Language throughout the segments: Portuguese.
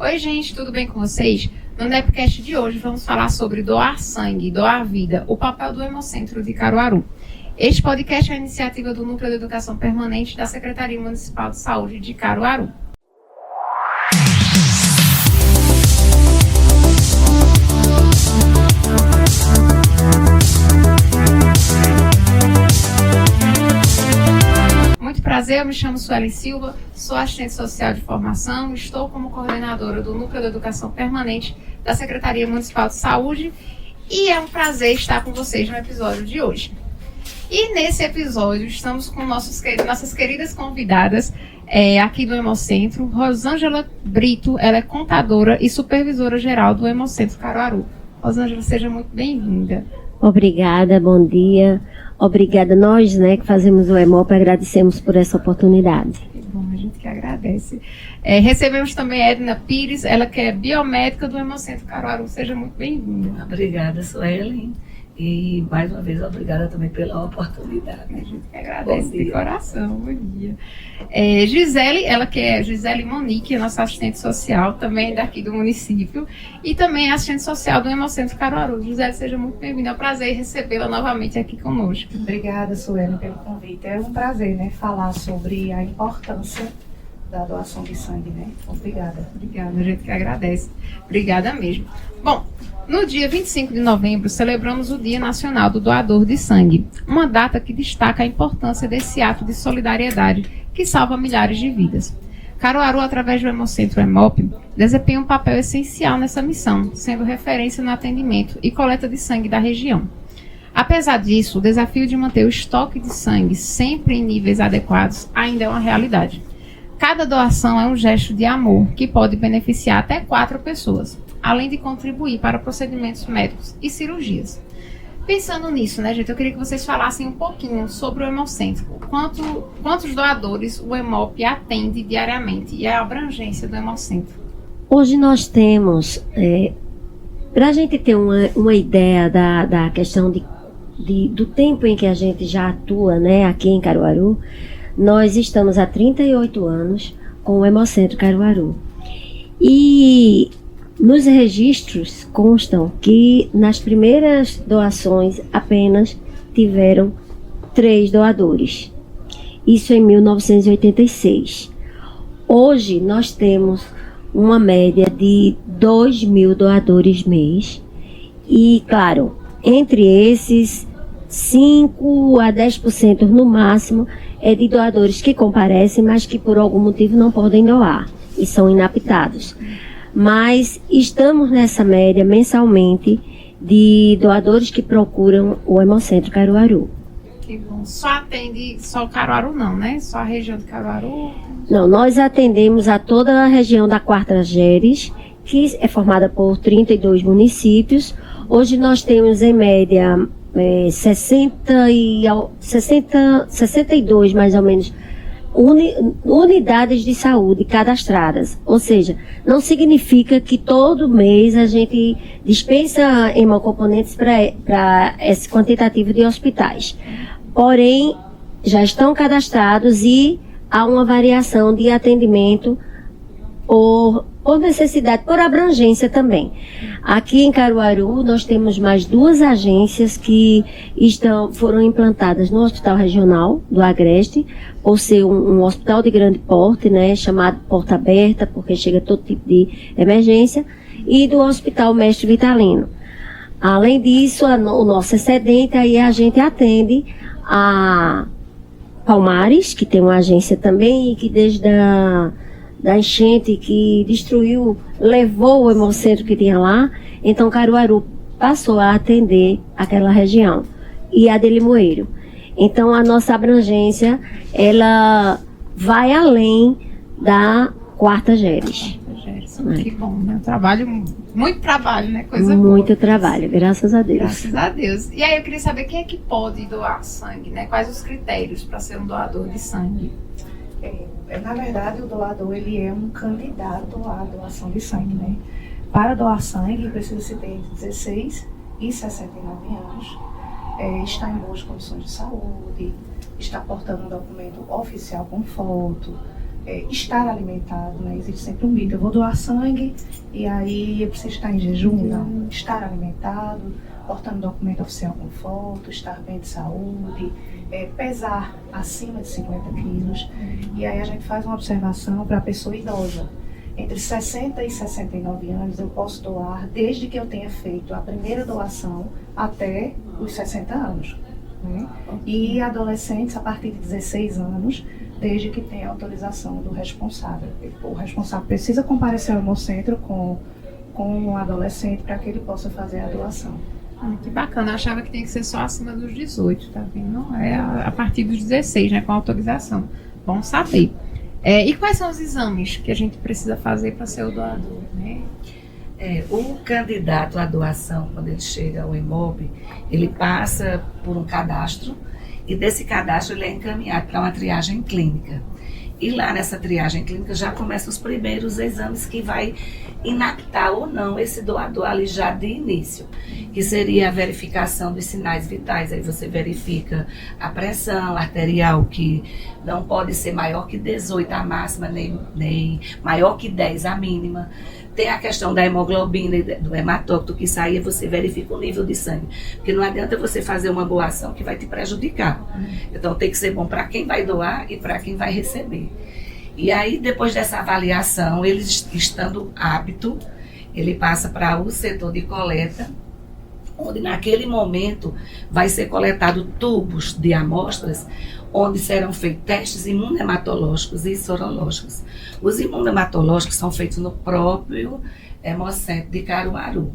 Oi, gente, tudo bem com vocês? No Nepcast de hoje vamos falar sobre doar sangue, doar vida, o papel do Hemocentro de Caruaru. Este podcast é a iniciativa do Núcleo de Educação Permanente da Secretaria Municipal de Saúde de Caruaru. Muito prazer, eu me chamo Suelen Silva, sou assistente social de formação, estou como coordenadora do Núcleo de Educação Permanente da Secretaria Municipal de Saúde e é um prazer estar com vocês no episódio de hoje. E nesse episódio estamos com nossas queridas convidadas aqui do Hemocentro, Rosângela Brito, ela é contadora e supervisora geral do Hemocentro Caruaru. Rosângela, seja muito bem-vinda. Obrigada, bom dia. Obrigada, nós, que fazemos o Hemop, agradecemos por essa oportunidade. Que bom, a gente que agradece. Recebemos também a Edna Pires, ela que é biomédica do Hemocentro Caruaru. Seja muito bem-vinda. Obrigada, Suelen. E mais uma vez, obrigada também pela oportunidade. A gente que agradece de coração. Bom dia. Gisele, ela que é Gisele Monique, nossa assistente social, também daqui do município, e também é assistente social do Hemocentro Caruaru. Gisele, seja muito bem-vinda. É um prazer recebê-la novamente aqui conosco. Obrigada, Suelen, pelo convite. É um prazer, falar sobre a importância da doação de sangue, Obrigada. Obrigada, a gente que agradece. Obrigada mesmo. Bom, no dia 25 de novembro, celebramos o Dia Nacional do Doador de Sangue, uma data que destaca a importância desse ato de solidariedade que salva milhares de vidas. Caruaru, através do Hemocentro Hemop, desempenha um papel essencial nessa missão, sendo referência no atendimento e coleta de sangue da região. Apesar disso, o desafio de manter o estoque de sangue sempre em níveis adequados ainda é uma realidade. Cada doação é um gesto de amor que pode beneficiar até 4 pessoas, além de contribuir para procedimentos médicos e cirurgias. Pensando nisso, gente, eu queria que vocês falassem um pouquinho sobre o Hemocentro. Quantos doadores o Hemop atende diariamente e a abrangência do Hemocentro? Hoje nós temos, para a gente ter uma ideia da questão do tempo em que a gente já atua, aqui em Caruaru, nós estamos há 38 anos com o Hemocentro Caruaru. E nos registros constam que nas primeiras doações apenas tiveram 3 doadores. Isso em 1986. Hoje nós temos uma média de 2.000 doadores mês. E, claro, entre esses, 5 a 10% no máximo é de doadores que comparecem, mas que por algum motivo não podem doar e são inaptados. Mas estamos nessa média mensalmente de doadores que procuram o Hemocentro Caruaru. Que bom. Só atende só o Caruaru não, Só a região de Caruaru? Não, nós atendemos a toda a região da Quarta Geres, que é formada por 32 municípios. Hoje nós temos em média 62 mais ou menos unidades de saúde cadastradas, ou seja, não significa que todo mês a gente dispensa hemocomponentes para esse quantitativo de hospitais, porém já estão cadastrados e há uma variação de atendimento por necessidade, por abrangência também. Aqui em Caruaru nós temos mais 2 agências que foram implantadas no Hospital Regional do Agreste, por ser um hospital de grande porte, chamado Porta Aberta, porque chega todo tipo de emergência, e do Hospital Mestre Vitalino. Além disso, o nosso excedente, aí a gente atende a Palmares, que tem uma agência também, e que desde da enchente que destruiu, levou o Hemocentro que tinha lá, então Caruaru passou a atender aquela região, e a de Limoeiro. Então a nossa abrangência, ela vai além da Quarta Geres. Que bom, muito trabalho, coisa boa. Muito trabalho, graças a Deus. Graças a Deus. E aí eu queria saber quem é que pode doar sangue, Quais os critérios para ser um doador de sangue? Na verdade, o doador ele é um candidato à doação de sangue, Para doar sangue, precisa-se ter 16 e 69 anos, estar em boas condições de saúde, estar portando um documento oficial com foto, estar alimentado, né? Existe sempre um mito, eu vou doar sangue e aí eu preciso estar em jejum, não. Estar alimentado, portando documento oficial com foto, estar bem de saúde, pesar acima de 50 quilos. E aí a gente faz uma observação para a pessoa idosa. Entre 60 e 69 anos eu posso doar desde que eu tenha feito a primeira doação até os 60 anos. Né? E adolescentes a partir de 16 anos, desde que tenha autorização do responsável. O responsável precisa comparecer ao Hemocentro com o adolescente para que ele possa fazer a doação. Que bacana, eu achava que tinha que ser só acima dos 18, tá vendo? Não, é a partir dos 16, né, com autorização. Bom saber. E quais são os exames que a gente precisa fazer para ser o doador, né? O candidato à doação, quando ele chega ao Hemob, ele passa por um cadastro e desse cadastro ele é encaminhado para uma triagem clínica. E lá nessa triagem clínica já começam os primeiros exames que vai inaptar ou não esse doador ali já de início, que seria a verificação dos sinais vitais. Aí você verifica a pressão arterial, que não pode ser maior que 18 a máxima, nem maior que 10 a mínima. Tem a questão da hemoglobina e do hematócrito, que isso aí você verifica o nível de sangue. Porque não adianta você fazer uma boa ação que vai te prejudicar. Então tem que ser bom para quem vai doar e para quem vai receber. E aí, depois dessa avaliação, ele estando apto, ele passa para o setor de coleta, onde naquele momento vai ser coletado tubos de amostras, onde serão feitos testes imunohematológicos e sorológicos. Os imunohematológicos são feitos no próprio Hemocentro de Caruaru.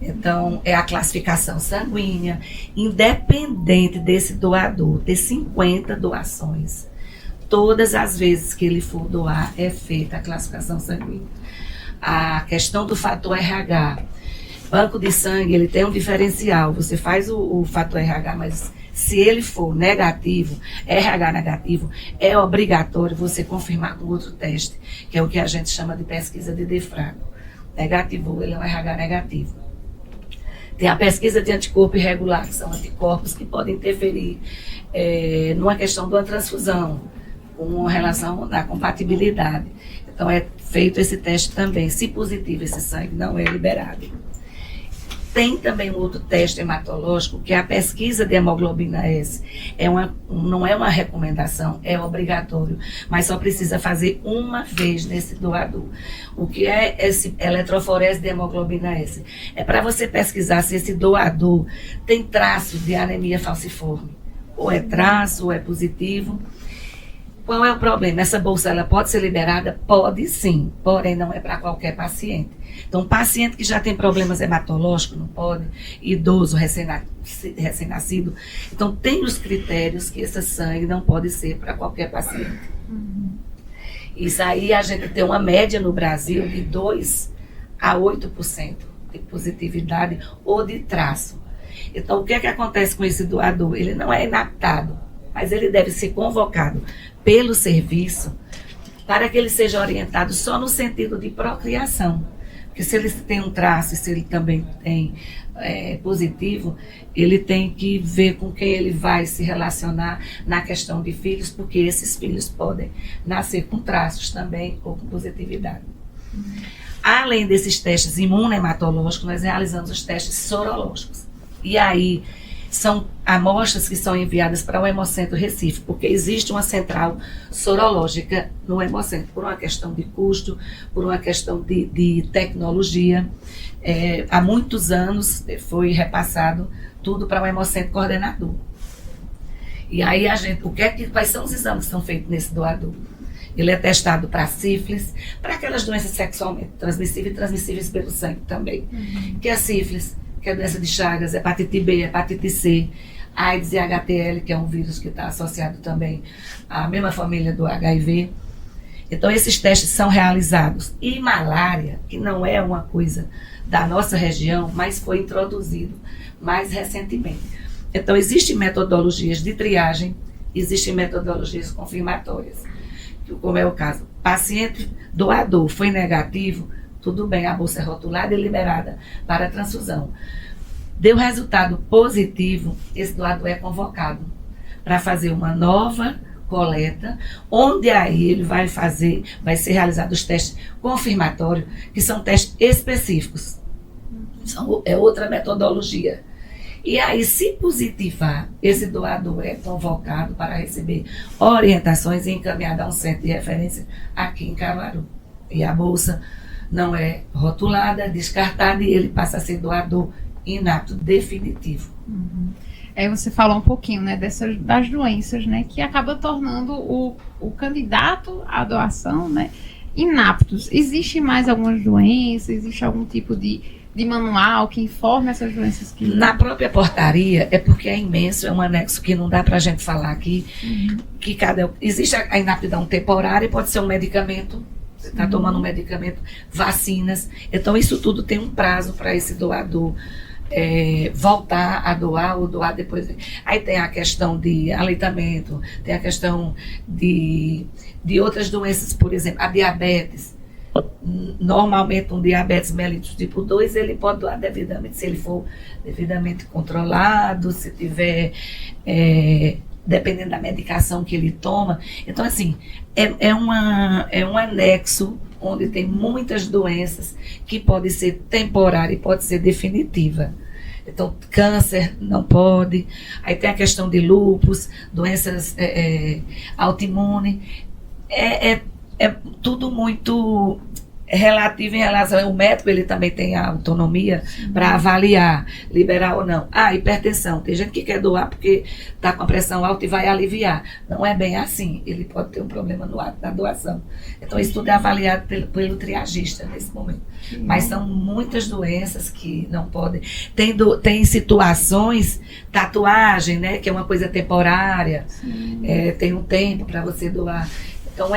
Então, é a classificação sanguínea, independente desse doador ter 50 doações. Todas as vezes que ele for doar, é feita a classificação sanguínea. A questão do fator RH. Banco de sangue, ele tem um diferencial. Você faz o fator RH, mas se ele for negativo, RH negativo, é obrigatório você confirmar com outro teste, que é o que a gente chama de pesquisa de Defrago. Negativou, ele é um RH negativo. Tem a pesquisa de anticorpo irregular, que são anticorpos que podem interferir numa questão de uma transfusão, com relação à compatibilidade. Então, é feito esse teste também. Se positivo, esse sangue não é liberado. Tem também um outro teste hematológico, que é a pesquisa de hemoglobina S. Não é uma recomendação, é obrigatório, mas só precisa fazer uma vez nesse doador. O que é esse eletroforese de hemoglobina S? É para você pesquisar se esse doador tem traço de anemia falciforme. Ou é traço, ou é positivo. Qual é o problema? Essa bolsa ela pode ser liberada? Pode sim, porém não é para qualquer paciente. Então, paciente que já tem problemas hematológicos, não pode, idoso, recém-nascido. Então, tem os critérios que esse sangue não pode ser para qualquer paciente. Isso aí a gente tem uma média no Brasil de 2 a 8% de positividade ou de traço. Então, o que é que acontece com esse doador? Ele não é inaptado, mas ele deve ser convocado pelo serviço para que ele seja orientado só no sentido de procriação. Porque se ele tem um traço, se ele também tem positivo, ele tem que ver com quem ele vai se relacionar na questão de filhos, porque esses filhos podem nascer com traços também ou com positividade. Além desses testes imunohematológicos, nós realizamos os testes sorológicos. E aí, são amostras que são enviadas para o Hemocentro Recife, porque existe uma central sorológica no Hemocentro, por uma questão de custo, por uma questão de tecnologia. Há muitos anos foi repassado tudo para o Hemocentro Coordenador. E aí quais são os exames que são feitos nesse doador? Ele é testado para sífilis, para aquelas doenças sexualmente transmissíveis e transmissíveis pelo sangue também, que é a sífilis, que é a doença de Chagas, hepatite B, hepatite C, AIDS e HTL, que é um vírus que está associado também à mesma família do HIV. Então, esses testes são realizados. E malária, que não é uma coisa da nossa região, mas foi introduzido mais recentemente. Então, existem metodologias de triagem, existem metodologias confirmatórias. Como é o caso, paciente doador foi negativo, tudo bem, a bolsa é rotulada e liberada para transfusão. Deu resultado positivo, esse doador é convocado para fazer uma nova coleta, onde aí ele vai ser realizado os testes confirmatórios, que são testes específicos. É outra metodologia. E aí, se positivar, esse doador é convocado para receber orientações e encaminhado a um centro de referência aqui em Caruaru. E a bolsa não é rotulada, descartada, e ele passa a ser doador inapto definitivo. Aí você falou um pouquinho, né, das doenças, né, que acaba tornando o candidato à doação, né, inaptos. Existe mais algumas doenças? Existe algum tipo de manual que informe essas doenças? Na própria portaria, é porque é imenso, é um anexo que não dá para a gente falar aqui, que existe a inaptidão temporária, pode ser um medicamento, você está tomando um medicamento, vacinas, então isso tudo tem um prazo para esse doador voltar a doar ou doar depois. Aí tem a questão de aleitamento, tem a questão de outras doenças, por exemplo, a diabetes. Normalmente um diabetes mellitus tipo 2, ele pode doar devidamente, se ele for devidamente controlado, se tiver, dependendo da medicação que ele toma. Então, assim, é um anexo onde tem muitas doenças que pode ser temporária e pode ser definitiva. Então, câncer não pode. Aí tem a questão de lúpus, doenças autoimunes. É tudo muito relativo em relação. O médico, ele também tem a autonomia para avaliar, liberar ou não. Hipertensão. Tem gente que quer doar porque está com a pressão alta e vai aliviar. Não é bem assim. Ele pode ter um problema no ato da doação. Então, isso tudo é avaliado pelo triagista nesse momento. Mas são muitas doenças que não podem. Tem situações, tatuagem, né, que é uma coisa temporária. Tem um tempo para você doar. Então,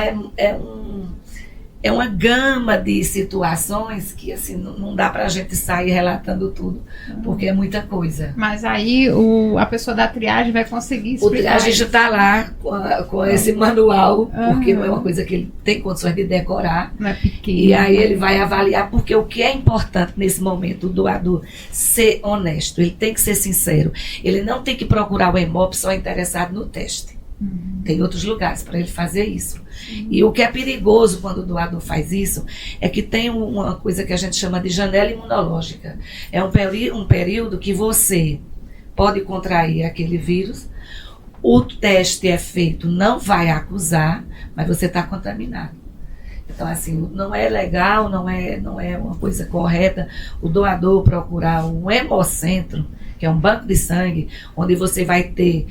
é uma gama de situações que, assim, não dá para a gente sair relatando tudo, porque é muita coisa. Mas aí a pessoa da triagem vai conseguir explicar. O triagista está lá com esse manual, porque não é uma coisa que ele tem condições de decorar. Não é pequeno. E aí ele vai avaliar, porque o que é importante nesse momento, o doador ser honesto, ele tem que ser sincero. Ele não tem que procurar o Hemop só interessado no teste. Tem outros lugares para ele fazer isso. E o que é perigoso quando o doador faz isso é que tem uma coisa que a gente chama de janela imunológica. É um período que você pode contrair aquele vírus, o teste é feito, não vai acusar, mas você está contaminado. Então, assim, não é legal, não é uma coisa correta o doador procurar um hemocentro, que é um banco de sangue, onde você vai ter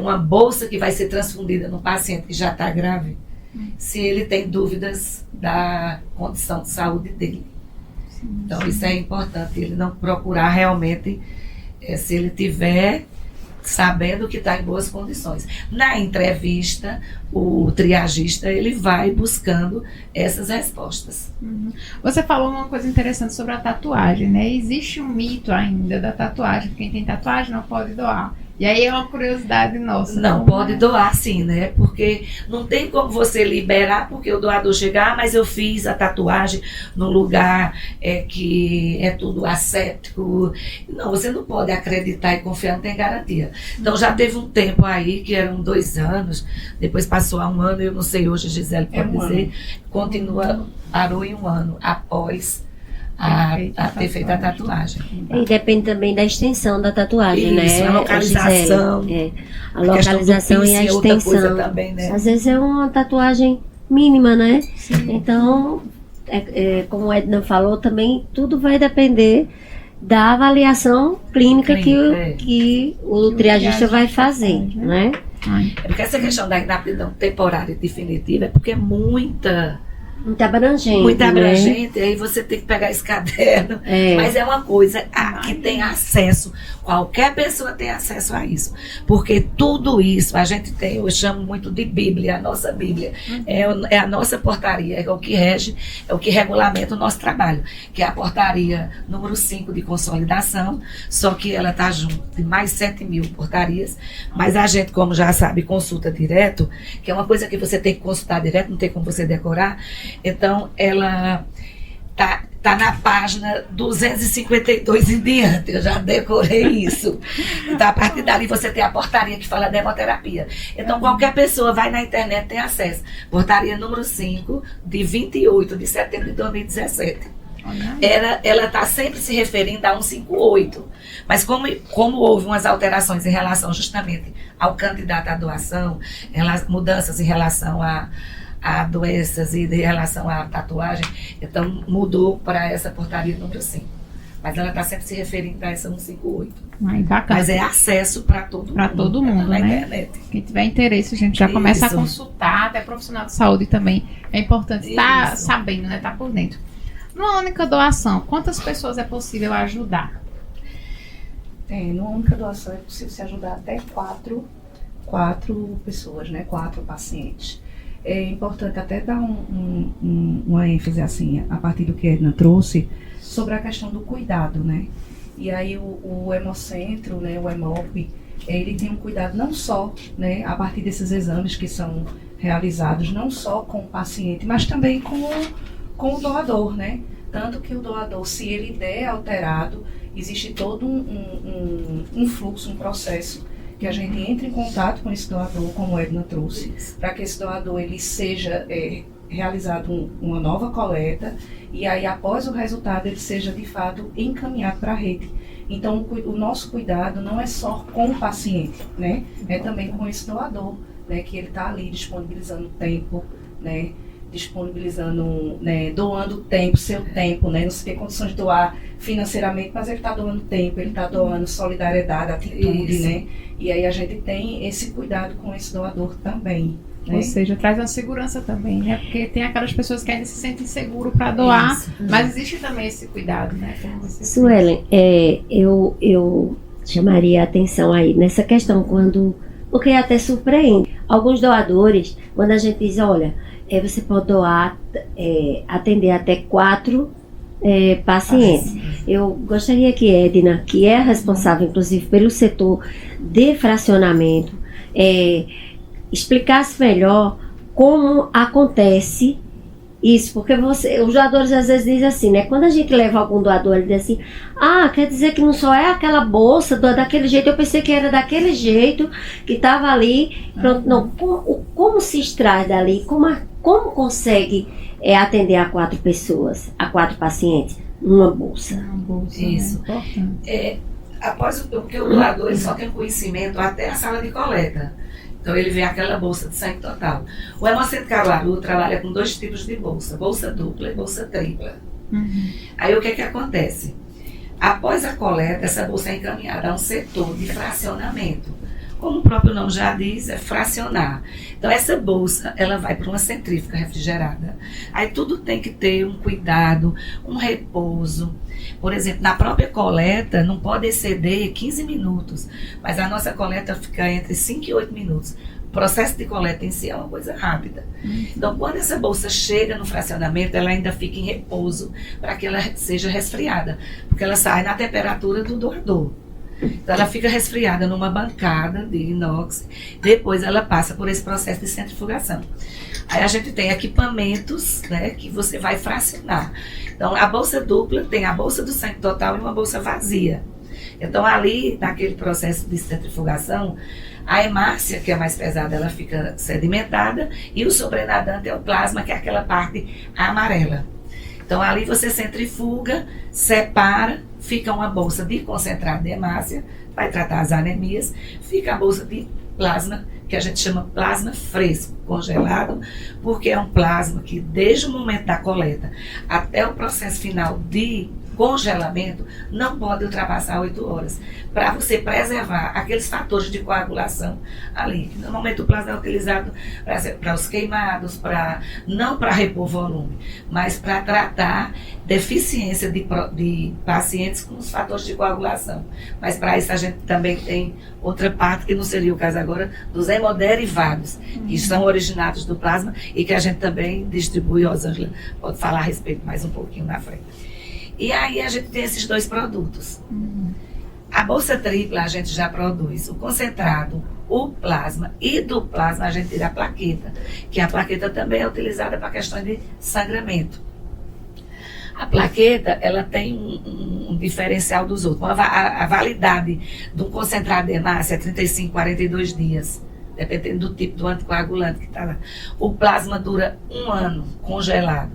uma bolsa que vai ser transfundida no paciente que já está grave, se ele tem dúvidas da condição de saúde dele. Então, isso é importante, ele não procurar realmente, se ele tiver sabendo que está em boas condições. Na entrevista, o triagista, ele vai buscando essas respostas. Você falou uma coisa interessante sobre a tatuagem, né? Existe um mito ainda da tatuagem. Quem tem tatuagem não pode doar. E aí é uma curiosidade nossa. Não, pode doar sim, né? Porque não tem como você liberar, porque o doador chegar, mas eu fiz a tatuagem num lugar que é tudo asséptico. Não, você não pode acreditar e confiar, não tem garantia. Então já teve um tempo aí, que eram 2 anos, depois passou a 1 ano, eu não sei hoje, Gisele pode dizer, continua, parou em 1 ano após ter feito a tatuagem. E depende também da extensão da tatuagem, isso, né? A localização. A localização e a extensão. Também, né? Às vezes é uma tatuagem mínima, né? Sim. Então, como o Edna falou, também tudo vai depender da avaliação clínica que o triagista vai fazer, né? Porque essa questão da inaptidão temporária e definitiva é porque é muito abrangente, aí você tem que pegar esse caderno, mas é uma coisa que tem acesso, qualquer pessoa tem acesso a isso, porque tudo isso a gente tem, eu chamo muito de Bíblia, a nossa Bíblia, é a nossa portaria, é o que rege, é o que regulamenta o nosso trabalho, que é a portaria número 5 de consolidação, só que ela está junto de mais 7.000 portarias, mas a gente, como já sabe, consulta direto, que é uma coisa que você tem que consultar direto, não tem como você decorar. Então, ela Está na página 252 em diante, eu já decorei isso. Então, a partir dali, você tem a portaria que fala de hemoterapia. Então, qualquer pessoa vai na internet tem acesso. Portaria número 5, de 28 de setembro de 2017. Ela está sempre se referindo a 158. Mas como houve umas alterações em relação justamente ao candidato à doação, mudanças em relação a doenças e em relação à tatuagem, então mudou para essa portaria número 5. Mas ela está sempre se referindo a essa 158. Ai, bacana. Mas é acesso para todo mundo. Para todo mundo, na né? internet. Quem tiver interesse, a gente já começa a consultar, até profissional de saúde também. É importante estar sabendo, né? Estar por dentro. Numa única doação, quantas pessoas é possível ajudar? Numa única doação é possível se ajudar até quatro pessoas, né? 4 pacientes. É importante até dar uma ênfase assim, a partir do que a Edna trouxe, sobre a questão do cuidado, né? E aí o Hemocentro, né, o Hemop, ele tem um cuidado não só, né, a partir desses exames que são realizados, não só com o paciente, mas também com o doador, né? Tanto que o doador, se ele der alterado, existe todo um fluxo, um processo que a gente entre em contato com esse doador, como a Edna trouxe, para que esse doador ele seja realizado uma nova coleta e aí após o resultado ele seja de fato encaminhado para a rede. Então o nosso cuidado não é só com o paciente, né? É também com esse doador, né? Que ele está ali disponibilizando tempo, né? Disponibilizando, né, doando tempo, seu tempo, né, não se tem condições de doar financeiramente, mas ele está doando tempo, ele está doando solidariedade, atitude, né, e aí a gente tem esse cuidado com esse doador também. Né? Ou seja, traz uma segurança também, né, porque tem aquelas pessoas que ainda se sentem seguras para doar, mas existe também esse cuidado, né. Suelen, eu chamaria a atenção aí nessa questão, porque até surpreende. Alguns doadores, quando a gente diz, olha, você pode doar, atender até 4 pacientes. Eu gostaria que Edna, que é responsável, inclusive, pelo setor de fracionamento, explicasse melhor como acontece isso, porque os doadores às vezes dizem assim, né? Quando a gente leva algum doador, ele diz assim, quer dizer que não só é aquela bolsa daquele jeito, eu pensei que era daquele jeito, que estava ali, pronto, não. Como se extrai dali, como consegue atender a 4 pessoas, a 4 pacientes, numa bolsa? Isso. Após porque o doador ele só tem conhecimento até a sala de coleta. Então ele vê aquela bolsa de sangue total. O Hemocentro Caruaru trabalha com 2 tipos de bolsa dupla e bolsa tripla. Aí o que acontece? Após a coleta, essa bolsa é encaminhada a um setor de fracionamento. Como o próprio nome já diz, é fracionar. Então essa bolsa, ela vai para uma centrífuga refrigerada. Aí tudo tem que ter um cuidado, um repouso. Por exemplo, na própria coleta não pode exceder 15 minutos, mas a nossa coleta fica entre 5 e 8 minutos. O processo de coleta em si é uma coisa rápida. Então, quando essa bolsa chega no fracionamento, ela ainda fica em repouso para que ela seja resfriada, porque ela sai na temperatura do doador. Então, ela fica resfriada numa bancada de inox, depois ela passa por esse processo de centrifugação. Aí a gente tem equipamentos, né, que você vai fracionar. Então, a bolsa dupla tem a bolsa do sangue total e uma bolsa vazia. Então, ali, naquele processo de centrifugação, a hemácia, que é mais pesada, ela fica sedimentada, e o sobrenadante é o plasma, que é aquela parte amarela. Então, ali você centrifuga, separa, fica uma bolsa de concentrado de hemácia, vai tratar as anemias, fica a bolsa de plasma, que a gente chama plasma fresco, congelado, porque é um plasma que, desde o momento da coleta até o processo final de congelamento, não pode ultrapassar 8 horas, para você preservar aqueles fatores de coagulação ali. Normalmente o plasma é utilizado para os queimados, não para repor volume, mas para tratar deficiência de pacientes com os fatores de coagulação. Mas para isso a gente também tem outra parte, que não seria o caso agora, dos hemoderivados, que são originados do plasma e que a gente também distribui. Rosângela pode falar a respeito mais um pouquinho na frente. E aí a gente tem esses 2 produtos. A bolsa tripla a gente já produz o concentrado, o plasma, e do plasma a gente tira a plaqueta, que a plaqueta também é utilizada para questões de sangramento. A plaqueta, ela tem um diferencial dos outros. A validade de um concentrado de hemácia é 35, 42 dias, dependendo do tipo do anticoagulante que está lá. O plasma dura 1 ano congelado.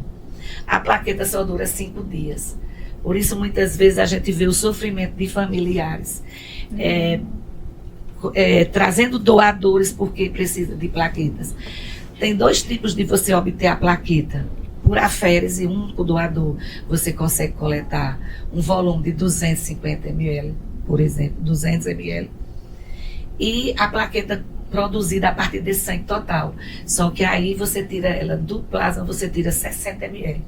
A plaqueta só dura 5 dias. Por isso, muitas vezes, a gente vê o sofrimento de familiares trazendo doadores porque precisa de plaquetas. Tem 2 tipos de você obter a plaqueta. Por aférese, um único doador, você consegue coletar um volume de 250 ml, por exemplo, 200 ml. E a plaqueta produzida a partir desse sangue total. Só que aí você tira ela do plasma, você tira 60 ml.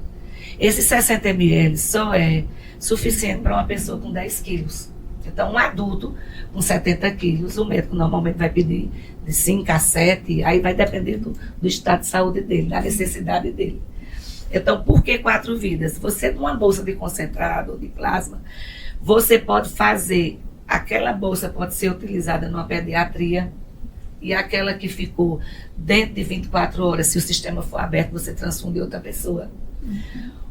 Esse 60 ml só é suficiente para uma pessoa com 10 quilos. Então, um adulto com 70 quilos, o médico normalmente vai pedir de 5 a 7, aí vai depender do estado de saúde dele, da necessidade dele. Então, por que 4 vidas? Você, numa bolsa de concentrado ou de plasma, você pode fazer, aquela bolsa pode ser utilizada numa pediatria, e aquela que ficou dentro de 24 horas, se o sistema for aberto, você transfunde outra pessoa.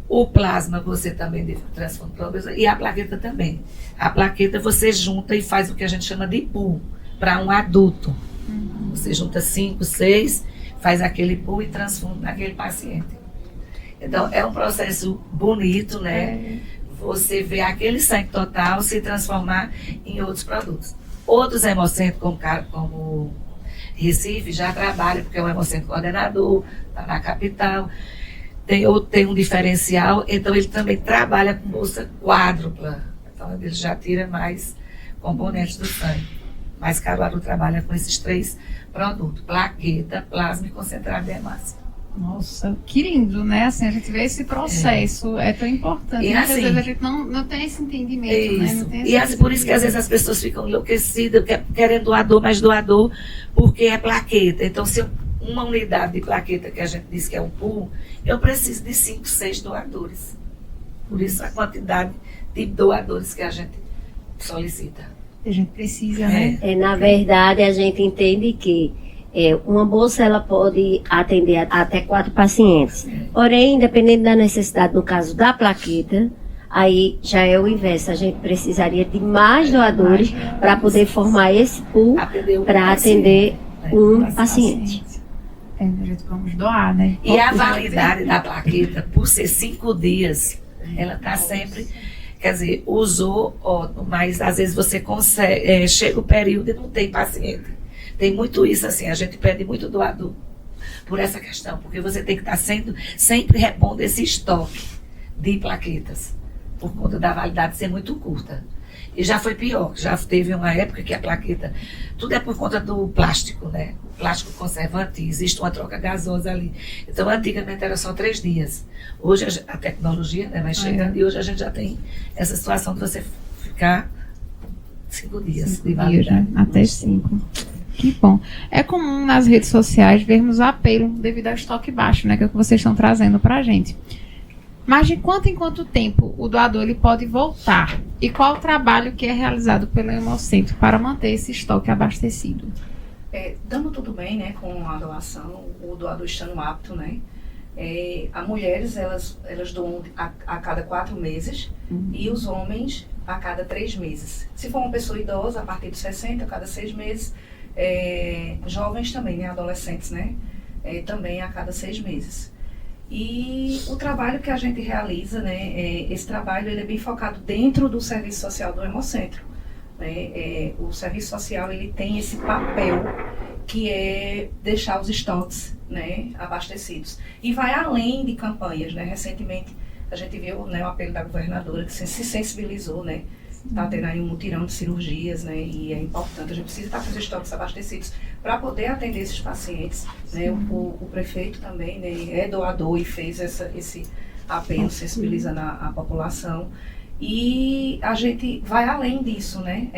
O plasma você também transfunde para outra pessoa, e a plaqueta também. A plaqueta você junta e faz o que a gente chama de pool, para um adulto. Você junta 5, 6, faz aquele pool e transfunde naquele paciente. Então, é um processo bonito, né? Você vê aquele sangue total se transformar em outros produtos. Outros hemocentros, como Recife, já trabalham, porque é um hemocentro coordenador, está na capital, tem um diferencial, então ele também trabalha com bolsa quádrupla. Então, ele já tira mais componentes do sangue. Mas Caruaru trabalha com esses 3 produtos: plaqueta, plasma e concentrado de hemácia. Nossa, que lindo, né? Assim, a gente vê esse processo, é tão importante. E muitas assim, vezes a gente não tem esse entendimento, né? Não tem E assim, por isso que às vezes as pessoas ficam enlouquecidas, querendo doador, mas doador, porque é plaqueta. Então, se uma unidade de plaqueta, que a gente diz que é um pool, eu preciso de 5, 6 doadores. Por isso a quantidade de doadores que a gente solicita. A gente precisa, né? Na verdade, a gente entende que uma bolsa ela pode atender até 4 pacientes. Porém, dependendo da necessidade, no caso da plaqueta, aí já é o inverso. A gente precisaria de mais doadores para poder formar esse pool para atender um paciente. A gente vamos doar, né? E a validade da plaqueta, por ser 5 dias, ela está sempre... Quer dizer, usou, ótimo, mas às vezes você consegue, chega o período e não tem paciente. Tem muito isso, assim, a gente pede muito doador por essa questão, porque você tem que estar sempre repondo esse estoque de plaquetas, por conta da validade ser muito curta. E já foi pior, já teve uma época que a plaqueta, tudo é por conta do plástico, né? O plástico conservante, existe uma troca gasosa ali. Então, antigamente era só 3 dias. Hoje a tecnologia, né, vai chegando, e hoje a gente já tem essa situação de você ficar 5 dias de validade. Né? Até 5. Que bom. É comum nas redes sociais vermos apelo devido ao estoque baixo, né? Que é o que vocês estão trazendo pra gente. Mas de quanto em quanto tempo o doador ele pode voltar? E qual o trabalho que é realizado pelo Hemocentro para manter esse estoque abastecido? Dando tudo bem, né, com a doação, o doador estando apto, né? As mulheres, elas doam a cada 4 meses e os homens a cada 3 meses. Se for uma pessoa idosa, a partir de 60, a cada 6 meses. Jovens também, né, adolescentes, né? Também a cada 6 meses. E o trabalho que a gente realiza, né, esse trabalho ele é bem focado dentro do serviço social do Hemocentro. Né? O serviço social ele tem esse papel que é deixar os estoques, né, abastecidos. E vai além de campanhas, né? Recentemente a gente viu, né, o apelo da governadora que se sensibilizou, né? Está tendo aí um mutirão de cirurgias, né? E é importante, a gente precisa estar com os estoques abastecidos para poder atender esses pacientes. Né? O prefeito também, né, é doador e fez esse apelo, sensibilizando a população. E a gente vai além disso, né?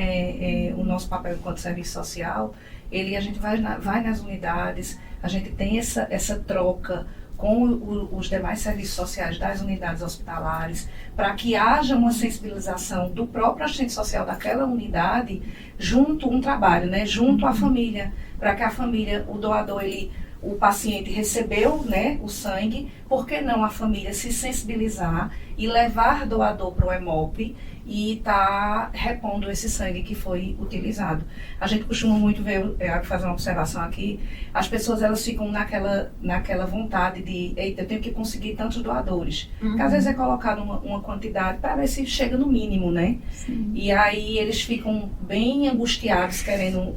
O nosso papel enquanto serviço social, a gente vai nas unidades, a gente tem essa troca com os demais serviços sociais das unidades hospitalares, para que haja uma sensibilização do próprio assistente social daquela unidade, junto um trabalho, né, junto à família, para que a família, o doador, ele o paciente recebeu, né, o sangue, por que não a família se sensibilizar e levar doador para o EMOP e estar repondo esse sangue que foi utilizado. A gente costuma muito ver, fazer uma observação aqui, as pessoas elas ficam naquela vontade de, eita, eu tenho que conseguir tantos doadores. Porque às vezes é colocado uma quantidade para ver se chega no mínimo, né? Sim. E aí eles ficam bem angustiados, querendo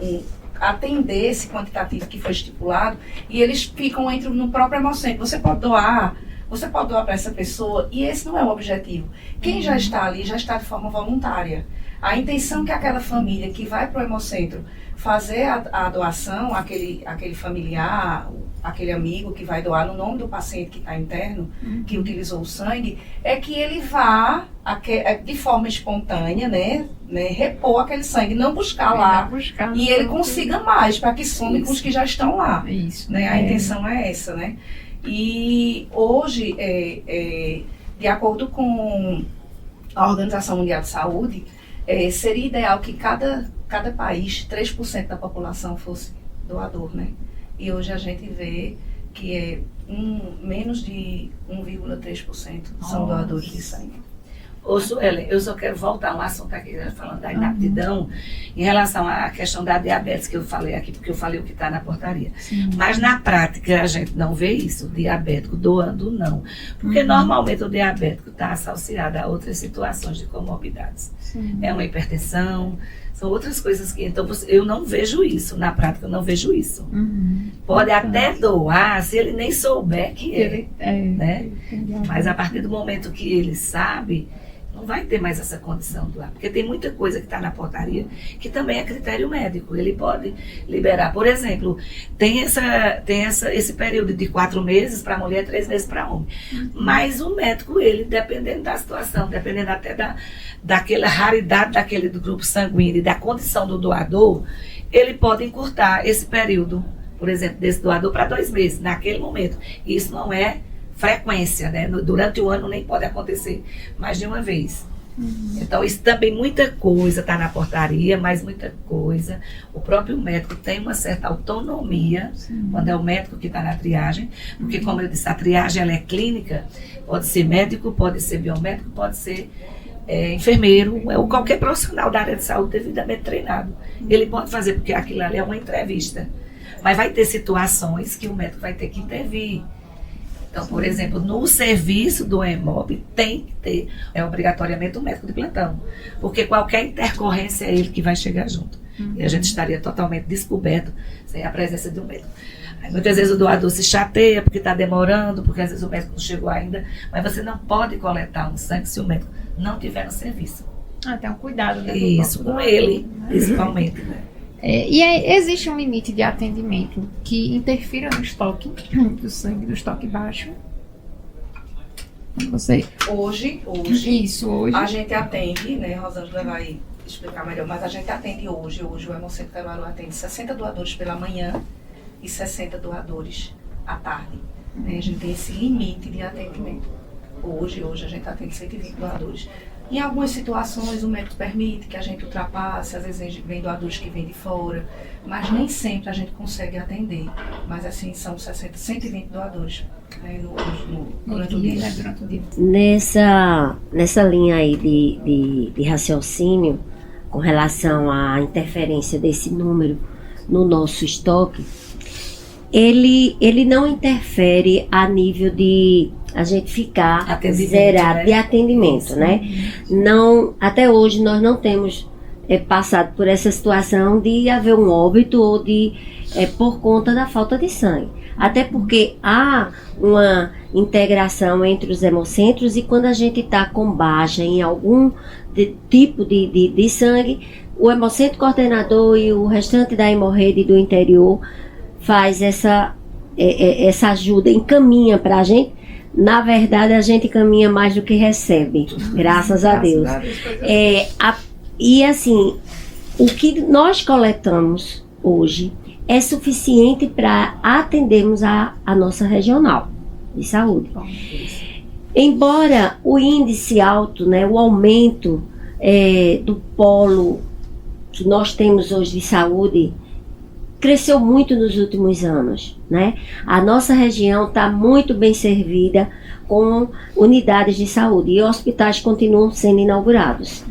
atender esse quantitativo que foi estipulado, e eles ficam no próprio hemocentro. Você pode doar para essa pessoa, e esse não é o objetivo. Quem já está ali, já está de forma voluntária. A intenção que aquela família que vai para o hemocentro fazer a doação, aquele familiar, aquele amigo que vai doar no nome do paciente que está interno, que utilizou o sangue, é que ele vá, de forma espontânea, né, repor aquele sangue, não buscar lá, e ele consiga mais, para que some com os que já estão lá. Isso. Né? A intenção é essa, né? E hoje, de acordo com a Organização Mundial de Saúde, seria ideal que cada país, 3% da população fosse doador, né? E hoje a gente vê que menos de 1,3% são doadores de sangue. Ô, Suelen, eu só quero voltar a um assunto aqui, falando da inaptidão, em relação à questão da diabetes que eu falei aqui, porque eu falei o que está na portaria. Sim. Mas na prática a gente não vê isso, o diabético doando não. Porque normalmente o diabético está associado a outras situações de comorbidades. Sim. É uma hipertensão, são outras coisas que... Então eu não vejo isso, na prática eu não vejo isso. Pode até doar se ele nem souber que né? Mas a partir do momento que ele sabe, não vai ter mais essa condição do ar, porque tem muita coisa que está na portaria que também é critério médico. Ele pode liberar, por exemplo, tem esse período de 4 meses para mulher, 3 meses para homem. Mas o médico, ele, dependendo da situação, dependendo até daquela raridade do grupo sanguíneo e da condição do doador, ele pode encurtar esse período, por exemplo, desse doador para 2 meses, naquele momento. Isso não é frequência, né? Durante o ano nem pode acontecer mais de uma vez. Então, isso também, muita coisa está na portaria, mas muita coisa. O próprio médico tem uma certa autonomia, quando é o médico que está na triagem, porque, como eu disse, a triagem ela é clínica, pode ser médico, pode ser biomédico, pode ser enfermeiro, ou qualquer profissional da área de saúde devidamente treinado. Ele pode fazer, porque aquilo ali é uma entrevista. Mas vai ter situações que o médico vai ter que intervir. Então, por exemplo, no serviço do EMOB tem que ter, obrigatoriamente, um médico de plantão. Porque qualquer intercorrência é ele que vai chegar junto. E a gente estaria totalmente descoberto sem a presença de um médico. Aí, muitas vezes o doador se chateia porque está demorando, porque às vezes o médico não chegou ainda. Mas você não pode coletar um sangue se o médico não tiver no serviço. Tem um cuidado, né? Isso, com ele, principalmente, né? Existe um limite de atendimento que interfira no estoque do sangue, do estoque baixo? Hoje, a gente atende, né? Rosângela vai explicar melhor, mas a gente atende hoje. Hoje o Hemocentro Caruaru atende 60 doadores pela manhã e 60 doadores à tarde. Né? A gente tem esse limite de atendimento. Hoje a gente atende 120 doadores. Em algumas situações o médico permite que a gente ultrapasse, às vezes vem doadores que vêm de fora, mas nem sempre a gente consegue atender. Mas assim, são 120 doadores, né, durante o dia. Nessa linha aí de raciocínio, com relação à interferência desse número no nosso estoque, ele não interfere a nível de a gente ficar zerado, né? De atendimento, né? Não, até hoje nós não temos passado por essa situação de haver um óbito ou por conta da falta de sangue. Até porque há uma integração entre os hemocentros e quando a gente está com baixa em algum tipo de sangue, o hemocentro coordenador e o restante da hemorrede do interior faz essa ajuda, encaminha para a gente. Na verdade, a gente caminha mais do que recebe, graças a Deus. E assim, o que nós coletamos hoje é suficiente para atendermos a nossa regional de saúde. Embora o índice alto, né, o aumento do polo que nós temos hoje de saúde, cresceu muito nos últimos anos, né? A nossa região está muito bem servida com unidades de saúde e hospitais continuam sendo inaugurados.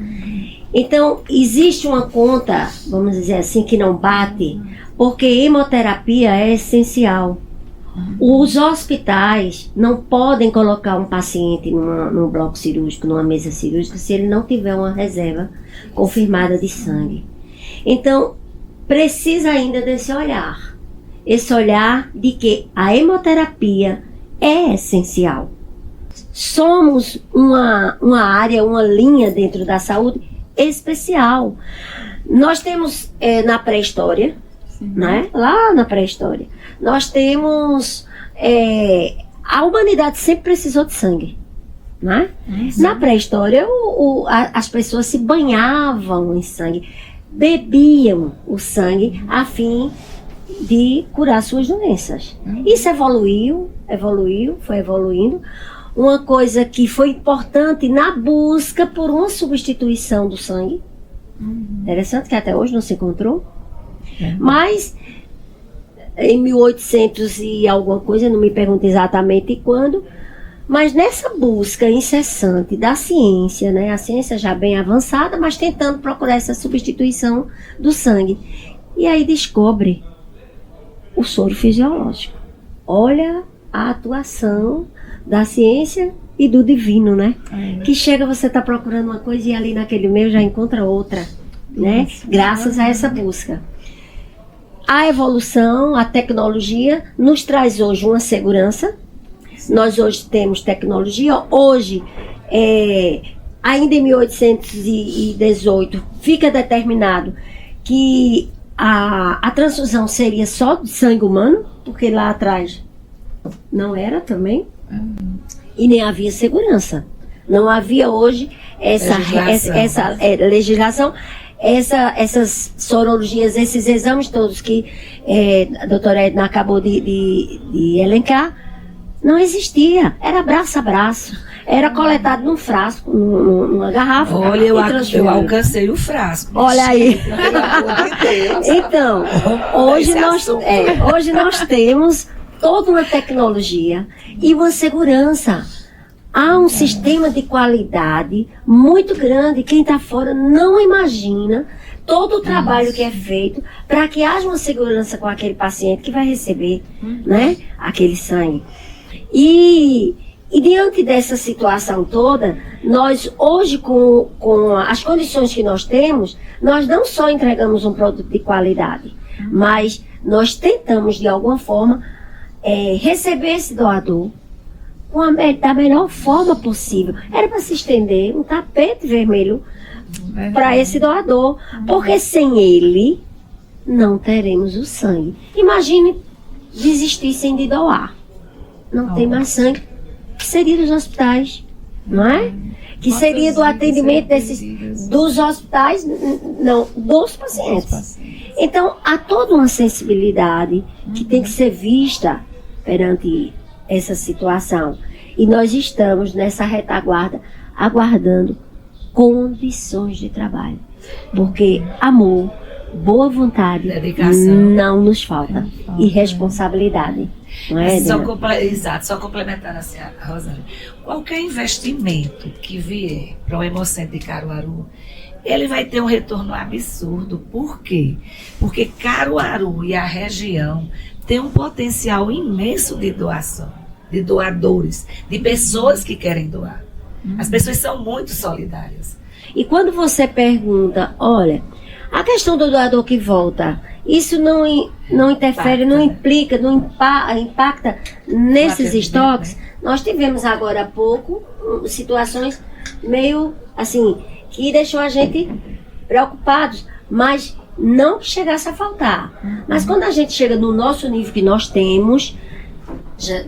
Então, existe uma conta, vamos dizer assim, que não bate, porque hemoterapia é essencial. Os hospitais não podem colocar um paciente num bloco cirúrgico, numa mesa cirúrgica, se ele não tiver uma reserva confirmada de sangue. Então, precisa ainda desse olhar. Esse olhar de que a hemoterapia é essencial. Somos uma área, uma linha dentro da saúde especial. Nós temos na pré-história, né? Lá na pré-história, nós temos a humanidade sempre precisou de sangue, né? Na pré-história as pessoas se banhavam em sangue, bebiam o sangue a fim de curar suas doenças. Isso foi evoluindo. Uma coisa que foi importante na busca por uma substituição do sangue. Interessante que até hoje não se encontrou. Mas em 1800 e alguma coisa, não me pergunto exatamente quando, mas nessa busca incessante da ciência, né, a ciência já bem avançada, mas tentando procurar essa substituição do sangue. E aí descobre o soro fisiológico. Olha a atuação da ciência e do divino, né? Que chega, você está procurando uma coisa e ali naquele meio já encontra outra, né? Graças a essa busca. A evolução, a tecnologia nos traz hoje uma segurança. Nós hoje temos tecnologia. Hoje, ainda em 1818, fica determinado que a transfusão seria só de sangue humano, porque lá atrás não era também. E nem havia segurança. Não havia hoje essa legislação. Essas sorologias, esses exames todos que a doutora Edna acabou de elencar, não existia. Era braço a braço. Era coletado num frasco, numa garrafa. Olha, eu alcancei o frasco. Olha aí. Pelo amor de Deus. Então, hoje nós temos toda uma tecnologia e uma segurança. Há um sistema de qualidade muito grande. Quem está fora não imagina todo o trabalho que é feito para que haja uma segurança com aquele paciente que vai receber, né, aquele sangue. E diante dessa situação toda, nós hoje, com as condições que nós temos, nós não só entregamos um produto de qualidade, mas nós tentamos, de alguma forma, receber esse doador da melhor forma possível. Era para se estender um tapete vermelho para esse doador, porque sem ele não teremos o sangue. Imagine desistissem de doar. Não tem mais sangue. Que seria dos hospitais, não é? Que seria do atendimento dos hospitais, não, dos pacientes. Então, há toda uma sensibilidade que tem que ser vista perante essa situação. E nós estamos nessa retaguarda aguardando condições de trabalho. Porque amor, boa vontade, dedicação não nos falta. E responsabilidade. Não é, Exato, só complementando assim, Rosângela. Qualquer investimento que vier para o Hemocentro de Caruaru, ele vai ter um retorno absurdo. Por quê? Porque Caruaru e a região tem um potencial imenso de doação, de doadores, de pessoas que querem doar. As pessoas são muito solidárias. E quando você pergunta, olha, a questão do doador que volta, isso não interfere, não implica, não impacta nesses estoques? Nós tivemos agora há pouco situações meio assim, que deixou a gente preocupados, mas não que chegasse a faltar. Mas quando a gente chega no nosso nível que nós temos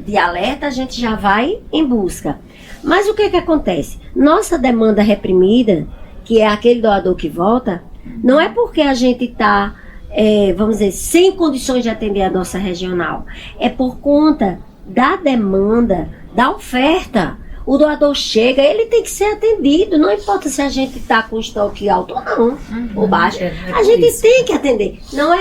de alerta, a gente já vai em busca. Mas o que acontece? Nossa demanda reprimida, que é aquele doador que volta, não é porque a gente está, vamos dizer, sem condições de atender a nossa regional. É por conta da demanda, da oferta. O doador chega, ele tem que ser atendido, não importa se a gente está com estoque alto ou não, ou baixo. A gente tem que atender. Não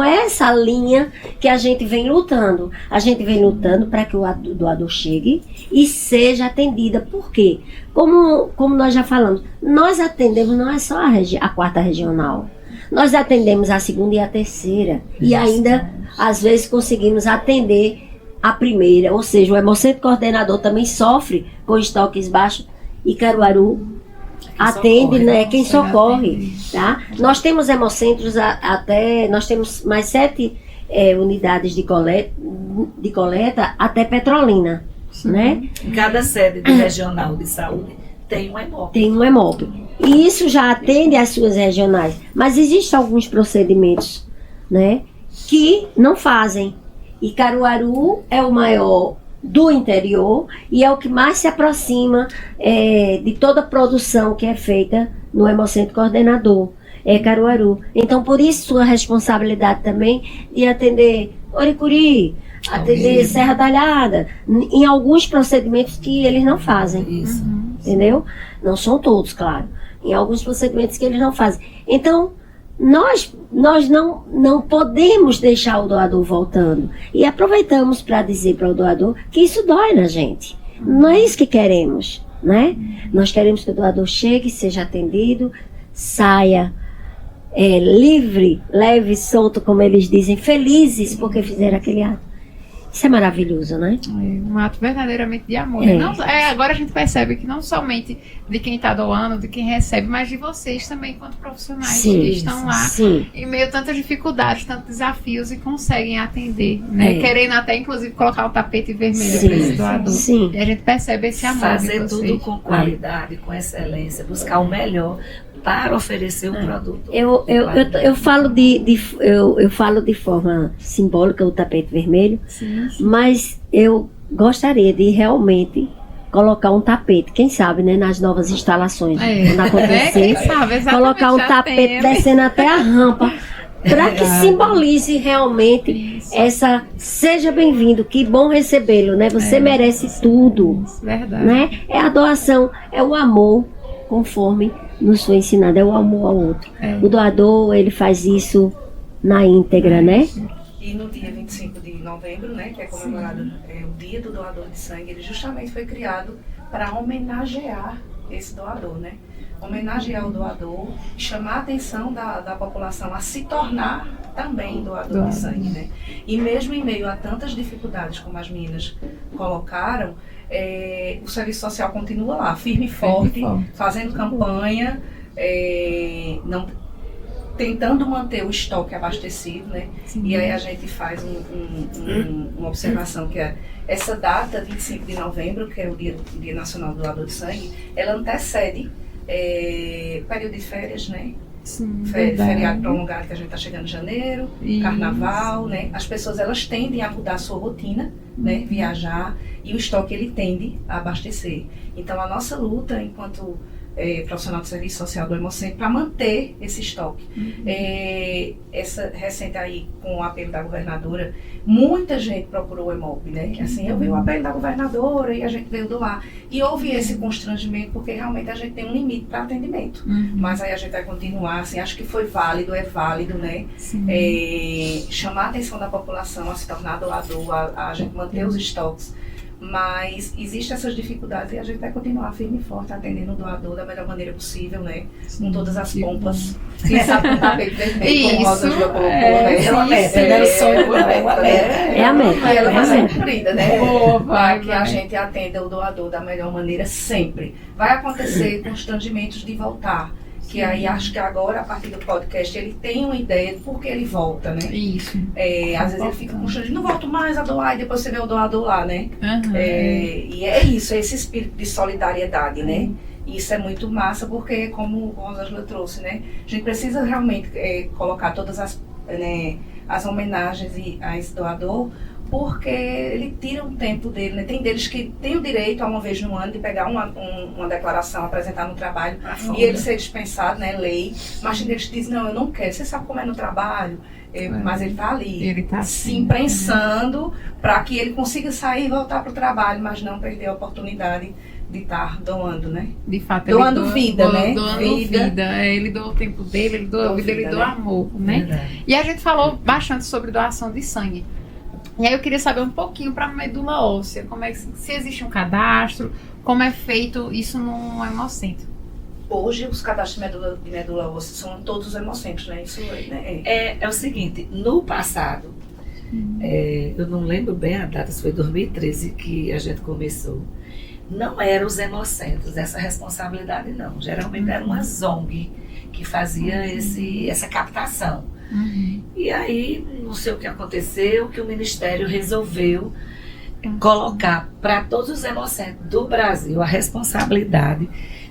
é essa linha que a gente vem lutando. A gente vem lutando para que o doador chegue e seja atendida. Por quê? Como nós já falamos, nós atendemos não é só a quarta regional. Nós atendemos a segunda e a terceira. E ainda, às vezes, conseguimos atender a primeira, ou seja, o Hemocentro Coordenador também sofre com estoques baixos e Caruaru atende, né? Quem socorre, tá? Nós temos hemocentros nós temos mais 7 unidades de coleta até Petrolina, né? Em cada sede do regional de saúde tem um hemóbio. Tem um hemóbio. E isso já atende às suas regionais, mas existem alguns procedimentos, né, que não fazem. E Caruaru é o maior do interior e é o que mais se aproxima de toda a produção que é feita no Hemocentro Coordenador, é Caruaru. Então, por isso, sua responsabilidade também de atender Oricuri, atender Serra Talhada, em alguns procedimentos que eles não fazem. Isso. Entendeu? Não são todos, claro. Em alguns procedimentos que eles não fazem. Então, nós não podemos deixar o doador voltando. E aproveitamos para dizer para o doador que isso dói na gente. Não é isso que queremos, né? Nós queremos que o doador chegue, seja atendido, saia livre, leve, solto, como eles dizem, felizes porque fizeram aquele ato. Isso é maravilhoso, né? Um ato verdadeiramente de amor. Né? Agora a gente percebe que não somente de quem está doando, de quem recebe, mas de vocês também, enquanto profissionais que estão lá em meio a tantas dificuldades, tantos desafios e conseguem atender, né? Querendo até, inclusive, colocar o tapete vermelho para esse doador. E a gente percebe esse amor. Fazer tudo com qualidade, com excelência, buscar o melhor para oferecer um produto. Eu falo de forma simbólica o tapete vermelho, mas eu gostaria de realmente colocar um tapete, quem sabe, né, nas novas instalações, quando acontecer, colocar um tapete descendo até a rampa, para que simbolize realmente essa seja bem-vindo, que bom recebê-lo, né? Você merece tudo, né? É a doação, é o amor, conforme nos foi ensinado, é o amor ao outro. O doador, ele faz isso na íntegra, né? E no dia 25 de novembro, né, que é comemorado o Dia do Doador de Sangue, ele justamente foi criado para homenagear esse doador, né? Homenagear o doador, chamar a atenção da população a se tornar também doador de sangue, né? E mesmo em meio a tantas dificuldades como as meninas colocaram, o serviço social continua lá, firme e forte, fazendo campanha, tentando manter o estoque abastecido, né? E aí a gente faz uma observação que é essa data, 25 de novembro, que é o Dia Nacional do Doador de Sangue, ela antecede período de férias, né? Feriado prolongado que a gente está chegando em janeiro, carnaval, né? As pessoas, elas tendem a mudar a sua rotina, né? Viajar, e o estoque ele tende a abastecer. Então a nossa luta enquanto profissional de serviço social do Hemocentro para manter esse estoque. Essa recente aí, com o apelo da governadora, muita gente procurou o Hemop, né? Assim, eu vi o apelo da governadora e a gente veio doar. E houve esse constrangimento porque realmente a gente tem um limite para atendimento. Mas aí a gente vai continuar, assim, acho que foi válido, é válido, né? Chamar a atenção da população a se tornar doador, a gente manter os estoques. Mas existem essas dificuldades e a gente vai continuar firme e forte atendendo o doador da melhor maneira possível, né? Com todas as pompas. Quem sabe com tapete vermelho, como Rosa já colocou, né? É uma meta, né? O sonho é uma meta. É a meta. E ela vai ser cumprida, né? Para que a gente atenda o doador da melhor maneira sempre. Vai acontecer constrangimentos de voltar. Que aí acho que agora, a partir do podcast, ele tem uma ideia de por que ele volta, né? Isso. Às vezes ele fica constrangido, não volto mais a doar, e depois você vê o doador lá, né? E é isso, é esse espírito de solidariedade, né? E isso é muito massa, porque como o Rosângela trouxe, né? A gente precisa realmente colocar todas as homenagens a esse doador, porque ele tira um tempo dele, né? Tem deles que têm o direito a uma vez no ano de pegar uma declaração, apresentar no trabalho e ele ser dispensado, né? Lei. Mas tem deles que dizem, não, eu não quero. Você sabe como é no trabalho? Mas ele está ali, Ele tá se assim, imprensando para que ele consiga sair e voltar para o trabalho, mas não perder a oportunidade de estar doando, né? De fato, Doando ele vida, né? Doando Vida. vida. Ele doa o tempo dele, ele doa a vida, ele vida, doa né? amor, né? Verdade. E a gente falou bastante sobre doação de sangue. E aí eu queria saber um pouquinho para a medula óssea, como é que, se existe um cadastro, como é feito isso no Hemocentro. Hoje, os cadastros de medula óssea são todos hemocentros, né? Isso né? É o seguinte, no passado, eu não lembro bem a data, se foi 2013 que a gente começou. Não eram os hemocentros, essa responsabilidade não. Geralmente era uma ZONG que fazia essa captação. E aí, não sei o que aconteceu, que o Ministério resolveu colocar para todos os hemocentros do Brasil a responsabilidade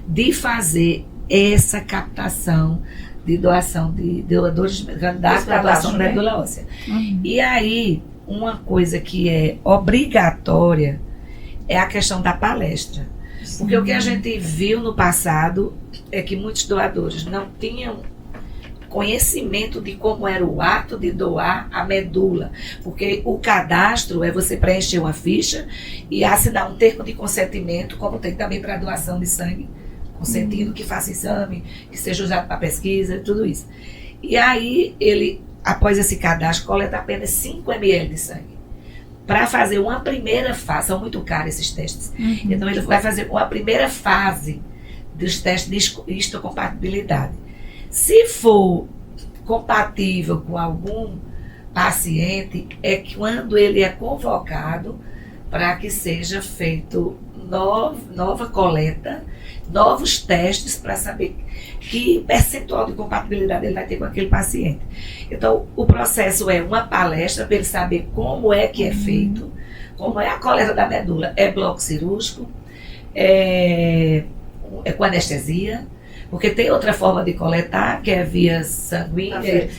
de fazer essa captação de doação de doadores candidatos à doação de medula óssea. E aí, uma coisa que é obrigatória é a questão da palestra. Porque o que a gente viu no passado é que muitos doadores não tinham conhecimento de como era o ato de doar a medula, porque o cadastro é você preencher uma ficha e assinar um termo de consentimento, como tem também para doação de sangue, consentindo que faça exame, que seja usado para pesquisa, tudo isso. E aí ele, após esse cadastro, coleta apenas 5 ml de sangue para fazer uma primeira fase. São muito caros esses testes. Então ele vai fazer uma primeira fase dos testes de histocompatibilidade. Se for compatível com algum paciente, é quando ele é convocado para que seja feito nova coleta, novos testes para saber que percentual de compatibilidade ele vai ter com aquele paciente. Então, o processo é uma palestra para ele saber como é que é feito, como é a coleta da medula. É bloco cirúrgico, é com anestesia, porque tem outra forma de coletar, que é via sanguínea,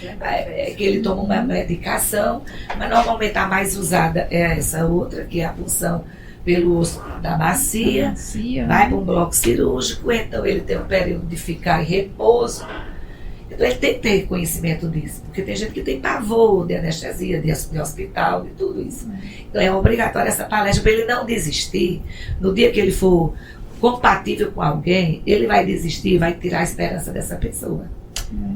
que ele toma uma medicação, mas normalmente a mais usada é essa outra, que é a punção pelo osso da bacia, vai para um bloco cirúrgico, então ele tem um período de ficar em repouso. Então ele tem que ter conhecimento disso, porque tem gente que tem pavor de anestesia, de hospital, de tudo isso. Então é obrigatório essa palestra para ele não desistir. No dia que ele for compatível com alguém, ele vai desistir, vai tirar a esperança dessa pessoa.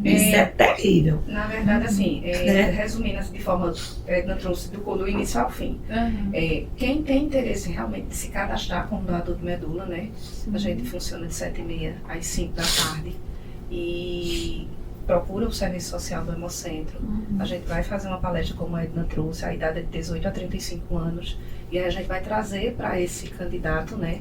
Isso é terrível. Na verdade, assim, resumindo assim, de forma, Edna trouxe do início ao fim. Quem tem interesse realmente de se cadastrar como doador de medula, né? A gente funciona de 7h30 às 5 da tarde e procura o serviço social do Hemocentro. A gente vai fazer uma palestra, como a Edna trouxe, a idade é de 18 a 35 anos, e aí a gente vai trazer para esse candidato, né?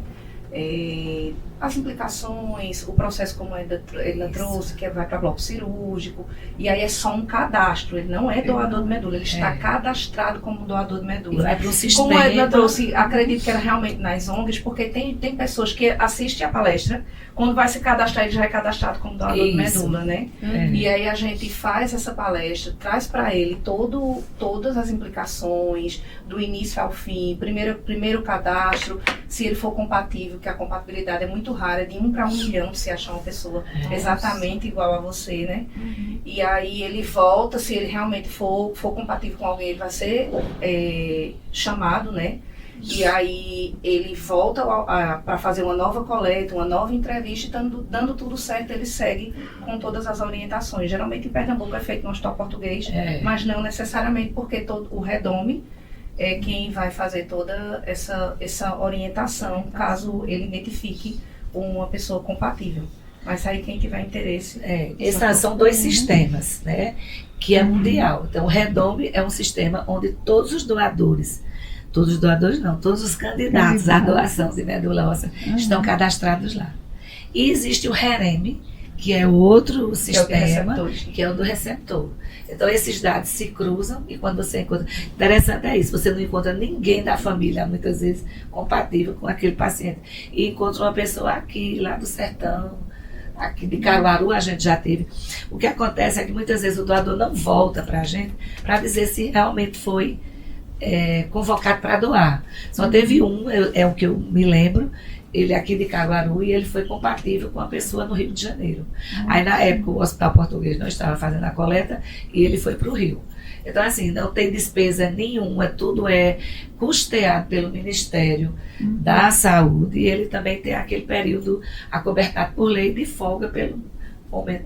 As implicações, o processo como ele trouxe, que vai para bloco cirúrgico, e aí é só um cadastro, ele não é doador de medula, ele está cadastrado como doador de medula. E vai para o sistema. Como a Edna trouxe, acredito que era realmente nas ONGs, porque tem pessoas que assistem a palestra, quando vai se cadastrar, ele já é cadastrado como doador de medula, né? E aí a gente faz essa palestra, traz para ele todas as implicações, do início ao fim, primeiro cadastro, se ele for compatível, que a compatibilidade é muito rara, de 1 para 1 milhão, se achar uma pessoa exatamente igual a você, né? E aí ele volta, se ele realmente for compatível com alguém, ele vai ser chamado, né? E aí ele volta para fazer uma nova coleta, uma nova entrevista, e dando tudo certo, ele segue com todas as orientações. Geralmente em Pernambuco é feito no hospital português, mas não necessariamente, porque o Redome é quem vai fazer toda essa orientação, caso ele identifique uma pessoa compatível. Mas aí quem tiver interesse... Esses são 2 sistemas, né? Que é mundial. Então o Redome é um sistema onde todos os doadores não, todos os candidatos à doação de medula óssea estão cadastrados lá. E existe o REREME, que é outro sistema, que é o do receptor. Então esses dados se cruzam e quando você encontra... Interessante é isso, você não encontra ninguém da família, muitas vezes, compatível com aquele paciente. E encontra uma pessoa aqui, lá do sertão, aqui de Caruaru a gente já teve. O que acontece é que muitas vezes o doador não volta para a gente para dizer se realmente foi convocado para doar. Só teve um, é o que eu me lembro, ele é aqui de Caruaru e ele foi compatível com a pessoa no Rio de Janeiro. Aí na época o Hospital Português não estava fazendo a coleta e ele foi para o Rio. Então assim, não tem despesa nenhuma, tudo é custeado pelo Ministério da Saúde e ele também tem aquele período acobertado por lei de folga pelo momento.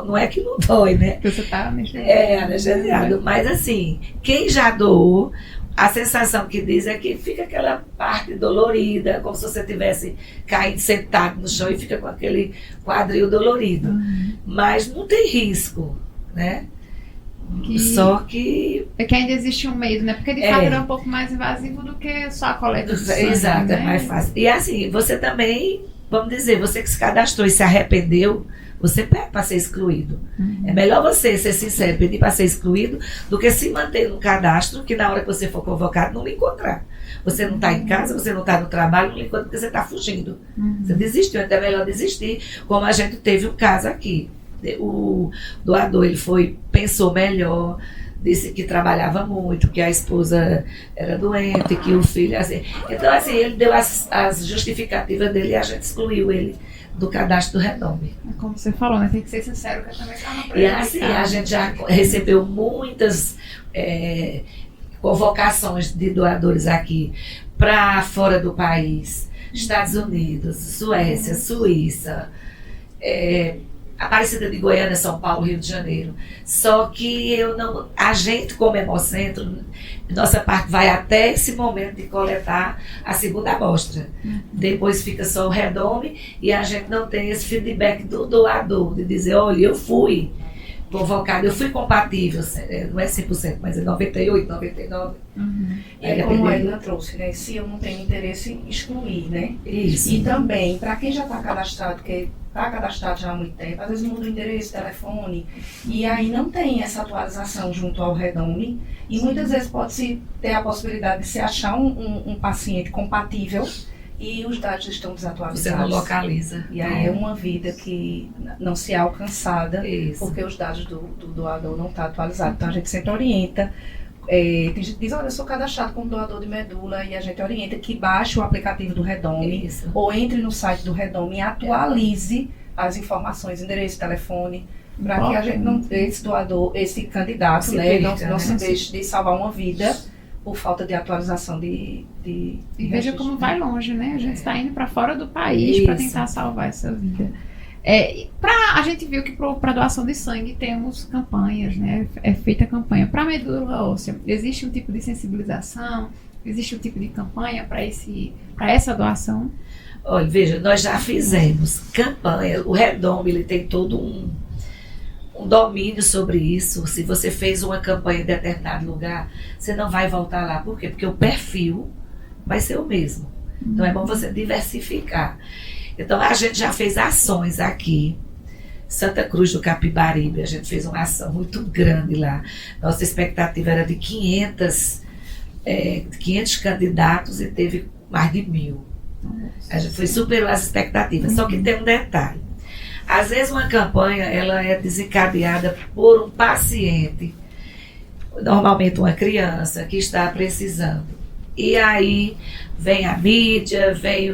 Não é que não dói, né? Você está anestesiado. Mas assim, quem já doou, a sensação que diz é que fica aquela parte dolorida, como se você tivesse caído sentado no chão e fica com aquele quadril dolorido. Mas não tem risco, né? Só que... É que ainda existe um medo, né? Porque de fato é um pouco mais invasivo do que só a coleta de sangue, Exato, né? é mais fácil. E assim, você também, vamos dizer, você que se cadastrou e se arrependeu, você pede para ser excluído. É melhor você ser sincero, pedir para ser excluído, do que se manter no cadastro, que na hora que você for convocado, não lhe encontrar. Você não está em casa, você não está no trabalho, não lhe encontra porque você está fugindo. Você desistiu, então é melhor desistir, como a gente teve um caso aqui. O doador, ele pensou melhor, disse que trabalhava muito, que a esposa era doente, que o filho, assim. Então, assim, ele deu as justificativas dele e a gente excluiu ele do cadastro do Redome. Como você falou, né? Tem que ser sincero que eu também estava prejudicado. E assim, a gente já recebeu muitas convocações de doadores aqui para fora do país, Estados Unidos, Suécia, Suíça, Aparecida de Goiânia, São Paulo, Rio de Janeiro. Só que a gente, como Hemocentro, nossa parte vai até esse momento de coletar a segunda amostra. Depois fica só o Redome e a gente não tem esse feedback do doador, de dizer, olha, eu fui convocado, eu fui compatível, não é 100%, mas é 98%, 99%. É como a Edna trouxe, né? Se eu não tenho interesse em excluir, né? Isso. E também, para quem já está cadastrado, que está cadastrado já há muito tempo, às vezes muda o endereço, telefone, e aí não tem essa atualização junto ao Redome, e muitas vezes pode-se ter a possibilidade de se achar um paciente compatível e os dados estão desatualizados. Você não localiza. E aí é uma vida que não se é alcançada, porque os dados do doador não estão atualizados. Então a gente sempre orienta. Tem gente que diz, olha, eu sou cadastrado como doador de medula, e a gente orienta que baixe o aplicativo do Redome, ou entre no site do Redome e atualize as informações, endereço, telefone, para que a gente não, esse doador, esse candidato, não se deixe de salvar uma vida por falta de atualização de e veja como vai longe, né? A gente está indo para fora do país para tentar salvar essa vida. A gente viu que para doação de sangue temos campanhas, né? É feita campanha. Para medula óssea, existe um tipo de sensibilização? Existe um tipo de campanha para essa doação? Olha, veja, nós já fizemos campanha. O Redome, ele tem todo um domínio sobre isso. Se você fez uma campanha em determinado lugar, você não vai voltar lá. Por quê? Porque o perfil vai ser o mesmo. Então é bom você diversificar. Então a gente já fez ações aqui, Santa Cruz do Capibaribe, a gente fez uma ação muito grande lá. Nossa expectativa era de 500 candidatos e teve mais de 1.000. A gente superou as expectativas. Só que tem um detalhe. Às vezes uma campanha ela é desencadeada por um paciente, normalmente uma criança que está precisando. E aí vem a mídia, vem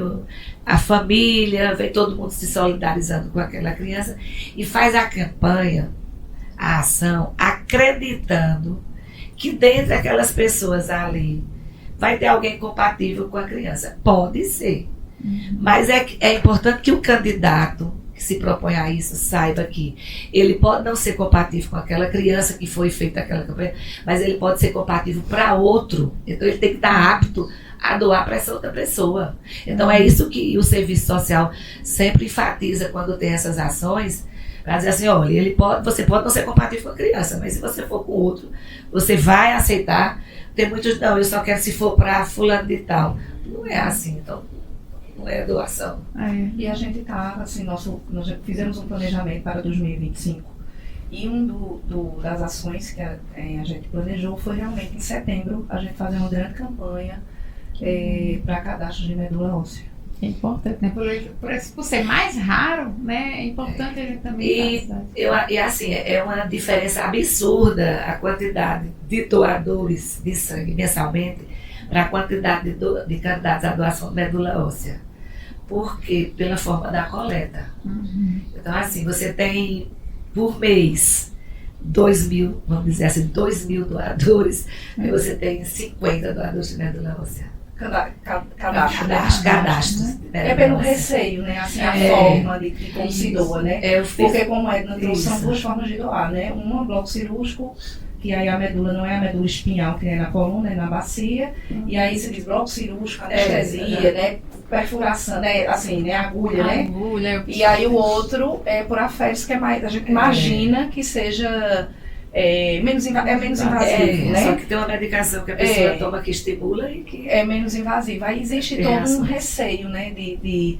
a família, vem todo mundo se solidarizando com aquela criança e faz a campanha, a ação, acreditando que dentre aquelas pessoas ali vai ter alguém compatível com a criança. Pode ser. Mas é importante que o candidato que se propõe a isso saiba que ele pode não ser compatível com aquela criança que foi feita aquela campanha, mas ele pode ser compatível para outro. Então ele tem que estar apto a doar para essa outra pessoa. Então é isso que o serviço social sempre enfatiza quando tem essas ações, para dizer assim, olha, você pode não ser compatível com a criança, mas se você for com outro, você vai aceitar. Tem muitos, não, eu só quero se for para fulano de tal. Não é assim, então não é doação. E a gente está, assim, nós fizemos um planejamento para 2025 e das ações que a gente planejou foi realmente em setembro a gente fazer uma grande campanha para cadastro de medula óssea. É importante, né? Por ser mais raro, né? É importante a gente também e assim, é uma diferença absurda a quantidade de doadores de sangue mensalmente para a quantidade de candidatos à doação de medula óssea. porque pela forma da coleta. Então, assim, você tem por mês 2.000, vamos dizer assim, 2.000 doadores, aí você tem 50 doadores de medula óssea. Cadastros. É pelo receio, né? Assim, a forma de como se doa, né? Porque como a Edna trouxe, são duas formas de doar, né? Uma, bloco cirúrgico, que aí a medula não é a medula espinhal que é na coluna, é na bacia, e aí se diz bloco cirúrgico, anestesia, né? Perfuração, né? Assim, né? Agulha, né? E aí o outro é por afetos, que é mais, a gente imagina que seja menos invasivo, né? Só que tem uma medicação que a pessoa toma que estimula e que é menos invasiva. Aí existe todo um receio, né? De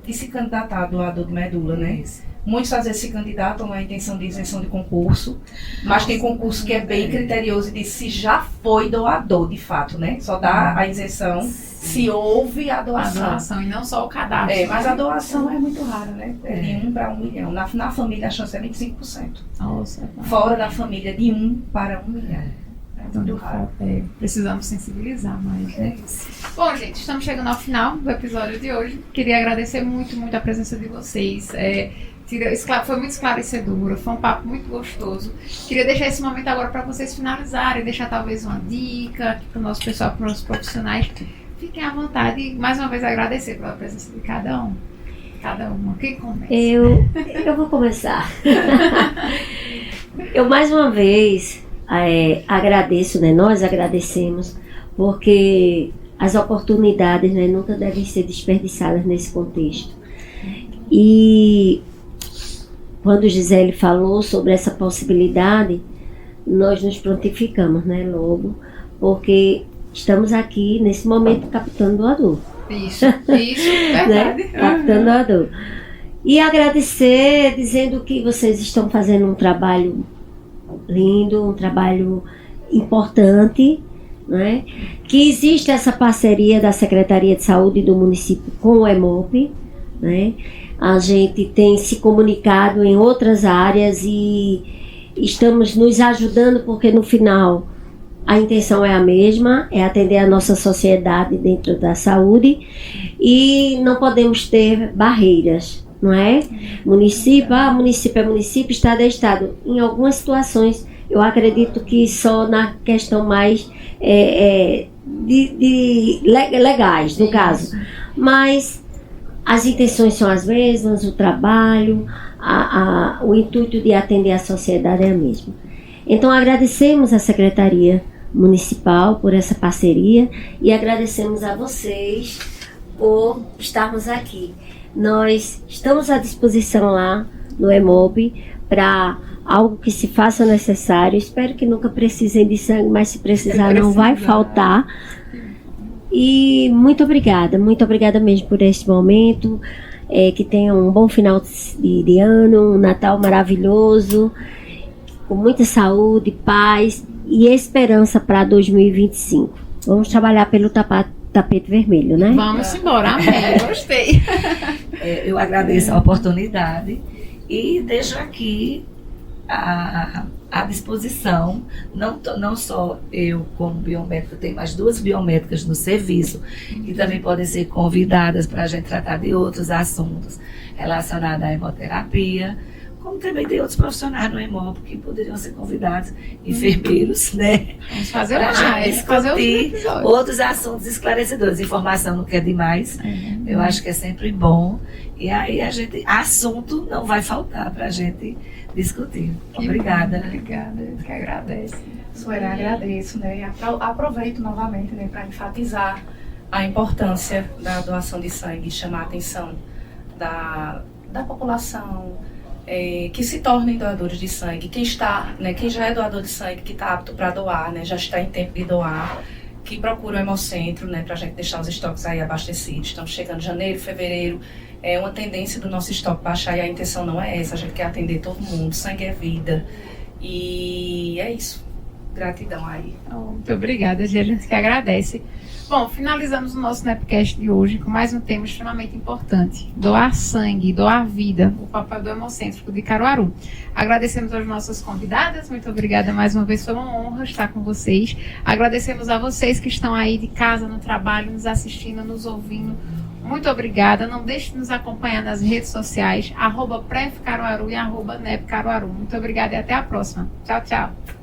se candidatar a doador de medula, né? Muitos às vezes se candidatam na intenção de isenção de concurso, mas tem concurso que é bem criterioso e diz se já foi doador, de fato, né? Só dá a isenção se houve a doação. A doação e não só o cadastro. Mas a doação é muito rara, né? É de 1 para 1 milhão. Na família a chance é 25%. Nossa, fora da família, de 1 para 1 milhão. Então, de fato, precisamos sensibilizar mais, né? Bom, gente, estamos chegando ao final do episódio de hoje. Queria agradecer muito a presença de vocês. Foi muito esclarecedora, foi um papo muito gostoso. Queria deixar esse momento agora para vocês finalizarem, deixar talvez uma dica aqui para o nosso pessoal, para os nossos profissionais. Fiquem à vontade e mais uma vez agradecer pela presença de cada um. Cada uma. Quem começa? Eu vou começar. Eu mais uma vez agradeço, né? Nós agradecemos, porque as oportunidades, né, nunca devem ser desperdiçadas nesse contexto. E quando Gisele falou sobre essa possibilidade, nós nos prontificamos, né, logo, porque estamos aqui nesse momento captando doador. Isso, verdade. Né? Captando doador. E agradecer, dizendo que vocês estão fazendo um trabalho lindo, um trabalho importante, né? Que existe essa parceria da Secretaria de Saúde do município com o EMOP, né? A gente tem se comunicado em outras áreas e estamos nos ajudando, porque no final a intenção é a mesma, é atender a nossa sociedade dentro da saúde e não podemos ter barreiras, não é? Município é município, estado é estado. Em algumas situações, eu acredito que só na questão mais legais, no caso. Mas as intenções são as mesmas, o trabalho, o intuito de atender a sociedade é a mesma. Então, agradecemos à Secretaria Municipal por essa parceria e agradecemos a vocês por estarmos aqui. Nós estamos à disposição lá no EMOB para algo que se faça necessário. Espero que nunca precisem de sangue, mas se precisar não vai faltar. E muito obrigada mesmo por esse momento. Que tenham um bom final de ano, um Natal maravilhoso, com muita saúde, paz e esperança para 2025. Vamos trabalhar pelo tapete vermelho, né? Vamos embora, amém, gostei. Eu agradeço a oportunidade e deixo aqui à disposição, não só eu como biomédica, tem mais 2 biomédicas no serviço, que também podem ser convidadas para a gente tratar de outros assuntos relacionados à hemoterapia, como também tem outros profissionais no EMOP que poderiam ser convidados, enfermeiros, né? Vamos fazer outros assuntos esclarecedores. Informação não quer demais, eu acho que é sempre bom. E aí assunto não vai faltar para a gente discutir. Obrigada. Obrigada, eu que agradeço. Sueli, agradeço, né? E aproveito novamente, né, para enfatizar a importância da doação de sangue, chamar a atenção da população, que se tornem doadores de sangue. Quem já é doador de sangue, que está apto para doar, né, já está em tempo de doar, que procura o Hemocentro, né, para a gente deixar os estoques aí abastecidos. Estamos chegando em janeiro, fevereiro, é uma tendência do nosso estoque baixar e a intenção não é essa, a gente quer atender todo mundo, sangue é vida. E é isso. Gratidão aí. Muito obrigada, a gente que agradece. Bom, finalizamos o nosso Nepcast de hoje com mais um tema extremamente importante: doar sangue, doar vida, o papel do Hemocêntrico de Caruaru. Agradecemos às nossas convidadas, muito obrigada mais uma vez, foi uma honra estar com vocês. Agradecemos a vocês que estão aí de casa, no trabalho, nos assistindo, nos ouvindo. Muito obrigada. Não deixe de nos acompanhar nas redes sociais, @prefcaruaru e @nepcaruaru. Muito obrigada e até a próxima. Tchau, tchau.